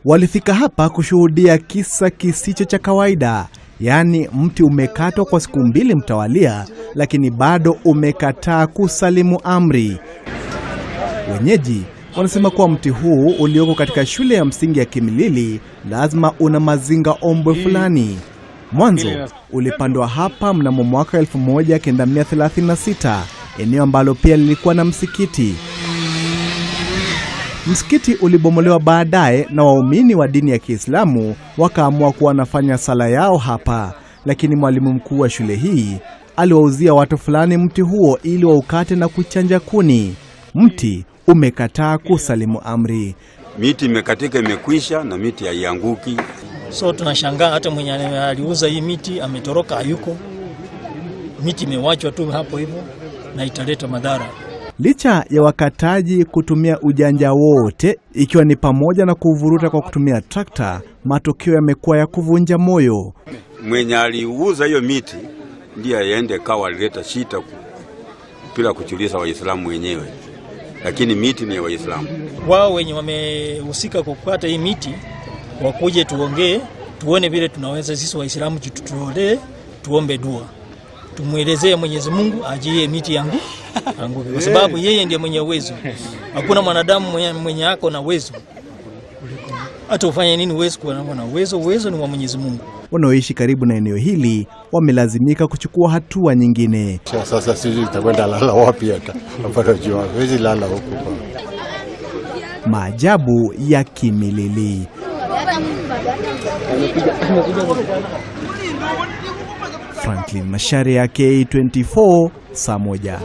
Walifika hapa kushuhudia kisa kisicho cha kawaida, yaani mti umekatwa kwa siku 2 mtawalia, lakini bado umekataa kusalimu amri. Wenyeji wanasema kuwa mti huu ulioko katika shule ya msingi ya Kimilili lazima una mazinga ombwe fulani. Mwanzo ulipandwa hapa mnamo mwaka 1936, eneo ambalo pia lilikuwa na msikiti. Msikiti ulibomolewa baadaye na waumini wa dini ya Kiislamu wakaamua kuwa wanafanya sala yao hapa, lakini mwalimu mkuu wa shule hii aliwauzia watu fulani mti huo ili waukate na kuchanja kuni. Mti umekataa kusalimu amri. Miti imekatika, imekwisha na miti haianguki. So tunashangaa hata mwenye aliuza hii miti ametoroka, hayuko. Miti imewachwa tu hapo hivyo na italeta madhara. Licha ya wakataji kutumia ujanja wote, ikiwa ni pamoja na kuvuruta kwa kutumia trakta, matokeo yamekuwa ya kuvunja moyo. Mwenye aliuza hiyo miti ndiye aende kawa alileta shida bila kuchuliza Waislamu wenyewe, lakini miti ni ya Waislamu. Wao wenye wamehusika kukata hii miti wakuje tuongee, tuone vile tunaweza sisi Waislamu tutolee, tuombe dua. Tumuelezee Mwenyezi Mungu ajilie miti yangu kwa sababu yeye ndiye mwenye uwezo. Hakuna mwanadamu mwenye ako na uwezo. Hata ufanye nini uwezo kuwa na uwezo, uwezo ni wa Mwenyezi Mungu. Wanaoishi karibu na eneo hili wamelazimika kuchukua hatua nyingine. Sasa sisi tutakwenda lala wapi hata? Hapana jua, wezi lala huko. Maajabu ya Kimilili. Franklin Macharia, K24, saa 1.